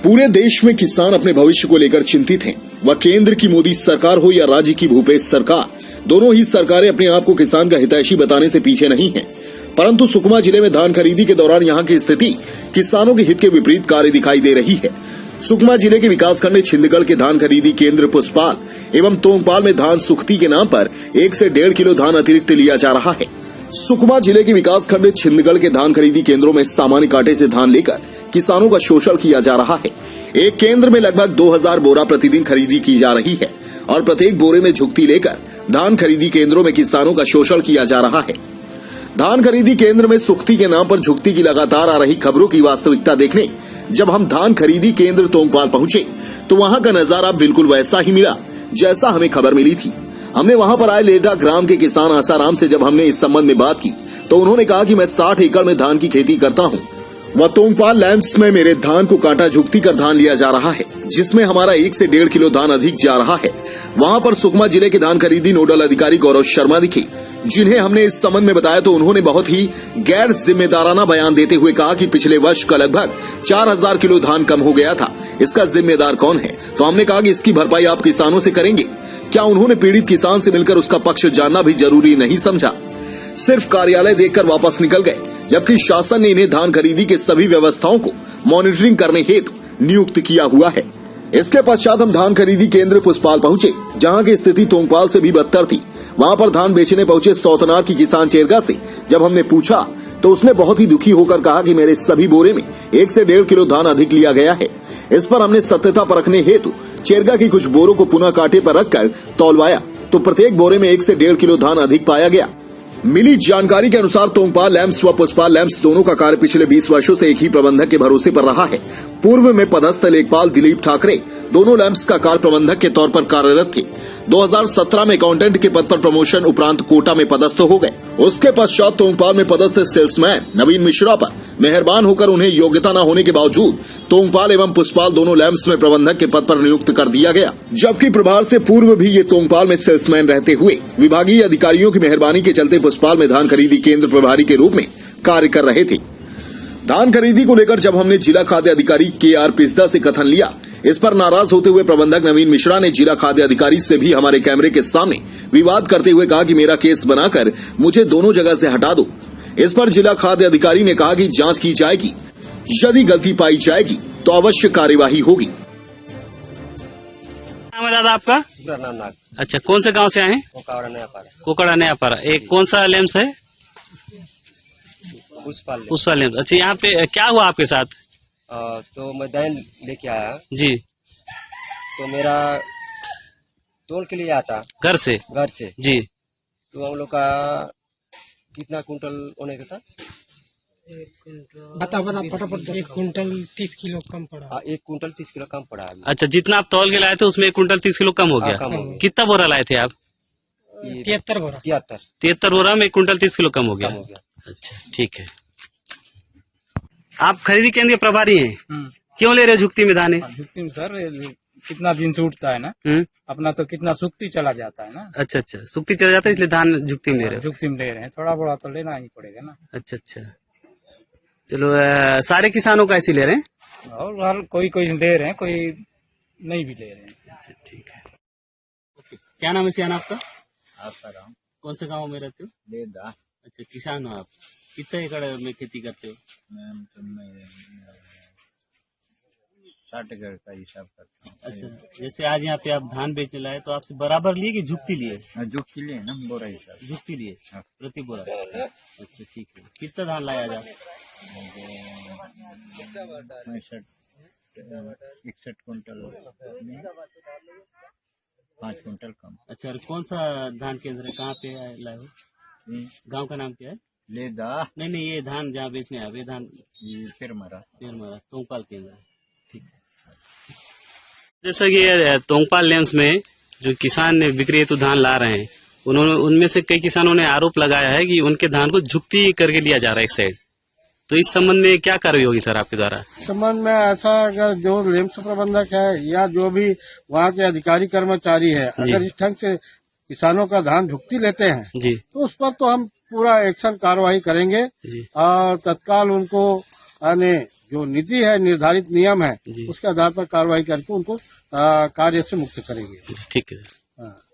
पूरे देश में किसान अपने भविष्य को लेकर चिंतित हैं। वह केंद्र की मोदी सरकार हो या राज्य की भूपेश सरकार, दोनों ही सरकारें अपने आप को किसान का हितैषी बताने से पीछे नहीं हैं। परंतु सुकमा जिले में धान खरीदी के दौरान यहाँ की स्थिति किसानों के हित के विपरीत कार्य दिखाई दे रही है। सुकमा जिले के विकासखंड छिंदगढ़ के धान खरीदी केंद्र पुष्पाल एवं तोंगपाल में धान सुख्ती के नाम पर 1 से 1.5 किलो धान अतिरिक्त लिया जा रहा है। सुकमा जिले के विकासखंड छिंदगढ़ के धान खरीदी केंद्रों में सामान्य कांटे से धान लेकर किसानों का शोषण किया जा रहा है। एक केंद्र में लगभग 2000 बोरा प्रतिदिन खरीदी की जा रही है और प्रत्येक बोरे में झुकती लेकर धान खरीदी केंद्रों में किसानों का शोषण किया जा रहा है। धान खरीदी केंद्र में सुख्ती के नाम पर झुकती की लगातार आ रही खबरों की वास्तविकता देखने जब हम धान खरीदी केंद्र तोंगपाल पहुंचे तो वहां का नजारा बिल्कुल वैसा ही मिला जैसा हमें खबर मिली थी। हमने वहां पर आए लेदा ग्राम के किसान आसाराम से जब हमने इस संबंध में बात की तो उन्होंने कहा कि मैं 60 एकड़ में धान की खेती करता हूं। वह तोंगपाल लैंप्स में मेरे धान को कांटा झुकती कर धान लिया जा रहा है, जिसमें हमारा 1 से 1.5 किलो धान अधिक जा रहा है। वहां पर सुकमा जिले के धान खरीदी नोडल अधिकारी गौरव शर्मा दिखे, जिन्हें हमने इस संबंध में बताया तो उन्होंने बहुत ही गैर जिम्मेदाराना बयान देते हुए कहा कि पिछले वर्ष का लगभग 4000 किलो धान कम हो गया था। इसका जिम्मेदार कौन है? तो हमने कहा कि इसकी भरपाई आप किसानों से करेंगे। क्या उन्होंने पीड़ित किसान से मिलकर उसका पक्ष जानना भी जरूरी नहीं समझा? सिर्फ कार्यालय देखकर वापस निकल गए, जबकि शासन ने इन्हें धान खरीदी के सभी व्यवस्थाओं को मॉनिटरिंग करने हेतु नियुक्त किया हुआ है। इसके पश्चात हम धान खरीदी केंद्र पुष्पाल पहुंचे, जहां की स्थिति तोंगपाल से भी बदतर थी। वहां पर धान बेचने पहुंचे सौतनार की किसान चेरगा से जब हमने पूछा तो उसने बहुत ही दुखी होकर कहा कि मेरे सभी बोरे में 1 से 1.5 किलो धान अधिक लिया गया है। इस पर हमने सत्यता परखने हेतु चेरगा की कुछ बोरों को पुनः कांटे पर रखकर तौलवाया तो प्रत्येक बोरे में 1 से 1.5 किलो धान अधिक पाया गया। मिली जानकारी के अनुसार तोंगपाल लैंप्स व पुष्पाल लैंप्स दोनों का कार्य पिछले 20 वर्षों से एक ही प्रबंधक के भरोसे पर रहा है। पूर्व में पदस्थ लेखपाल दिलीप ठाकरे दोनों लैंप्स का कार्य प्रबंधक के तौर पर कार्यरत थे। 2017 में अकाउंटेंट के पद पर प्रमोशन उपरांत कोटा में पदस्थ हो गए। उसके पश्चात तोंगपाल में पदस्थ सेल्समैन नवीन मिश्रा पर मेहरबान होकर उन्हें योग्यता न होने के बावजूद तोंगपाल एवं पुष्पाल दोनों लैंप्स में प्रबंधक के पद पर नियुक्त कर दिया गया, जबकि प्रभार से पूर्व भी ये तोंगपाल में सेल्समैन रहते हुए विभागीय अधिकारियों की मेहरबानी के चलते पुष्पाल में धान खरीदी केंद्र प्रभारी के रूप में कार्य कर रहे थे। धान खरीदी को लेकर जब हमने जिला खाद्य अधिकारी KR पिस्दा से कथन लिया, इस पर नाराज होते हुए प्रबंधक नवीन मिश्रा ने जिला खाद्य अधिकारी से भी हमारे कैमरे के सामने विवाद करते हुए कहा कि मेरा केस बनाकर मुझे दोनों जगह से हटा दो। इस पर जिला खाद्य अधिकारी ने कहा कि जांच की जाएगी, यदि गलती पाई जाएगी तो अवश्य कार्यवाही होगी। नाम है दादा आपका? नाम नाग। अच्छा, कौन से गांव से आए हैं? कोकड़ा नयापारा। एक कौन सा लैंप्स है? पुष्पा लैंप्स। अच्छा, यहाँ पे क्या हुआ आपके साथ? तो मैं दान लेके आया जी, तो मेरा तोल के लिए आता घर से जी। तो हम लोग का कितना कुंटल होने का था? बता फटाफट। 1 कुंटल 30 किलो कम पड़ा। 1 कुंटल 30 किलो कम पड़ा अभी। अच्छा, जितना आप तौल के लाए थे उसमें 1 कुंटल 30 किलो कम हो गया। कम हो गया। कितना बोरा लाए थे आप? 73 बोरा। 73 बोरा में 1 कुंटल 30 किलो कम हो गया। अच्छा, ठीक है। आप खरीदी केंद्र के प्रभारी हैं, क्यों ले रहे हो झुकती में दाने? झुकती में सर कितना दिन से उठता है ना, अपना तो कितना सुक्ति चला जाता है ना। अच्छा, सुक्ति चला जाता है इसलिए धान झुकती में ले रहे हो? झुकती में ले रहे हैं, थोड़ा बड़ा तो लेना ही पड़ेगा ना। अच्छा, चलो। सारे किसानों का ऐसे ले रहे हैं और हर कोई ले रहे हैं, कोई नहीं भी ले रहे हैं। अच्छा, ठीक है। ओके, क्या नाम है सियान आपका? आसाराम। कौन से गांव में रहते हो? लेदा। अच्छा, किसान हो आप। कितने एकड़ में खेती करते हो? मैं 60 एकड़ का हिसाब करता हूँ। अच्छा, जैसे आज यहाँ पे आप धान बेचने लाए तो आपसे बराबर लिए कि झुकती लिए? झुकती लिए ना, बोरा हिसाब। झुकती लिए प्रति बोरा। अच्छा, ठीक है। कितना धान लाया आज? 61 कुंटल, 5 कुंटल कम। अच्छा, और कौन सा धान केंद्र है, कहाँ पे लाए हो? गांव का नाम क्या है? लेदा। नहीं, ये धान जहाँ बेचने आए, ये धान फिर मारा तोंगपाल केंद्र। ठीक है। जैसा कि ये तोंगपाल लैंप्स में जो किसान बिक्री हेतु धान ला रहे हैं, उनमें से कई किसानों ने आरोप लगाया है कि उनके धान को झुकती करके लिया जा रहा है एक साइड। तो इस संबंध में क्या कार्रवाई होगी सर आपके द्वारा? संबंध में ऐसा, अगर जो लैंप्स प्रबंधक है या जो भी वहाँ के अधिकारी कर्मचारी है, अगर इस ढंग से किसानों का धान झुकती लेते हैं जी, तो उस पर तो हम पूरा एक्शन कार्रवाई करेंगे और तत्काल उनको जो नीति है, निर्धारित नियम है, जी। उसके आधार पर कार्रवाई करके उनको कार्य से मुक्त करेंगे। ठीक है। हाँ।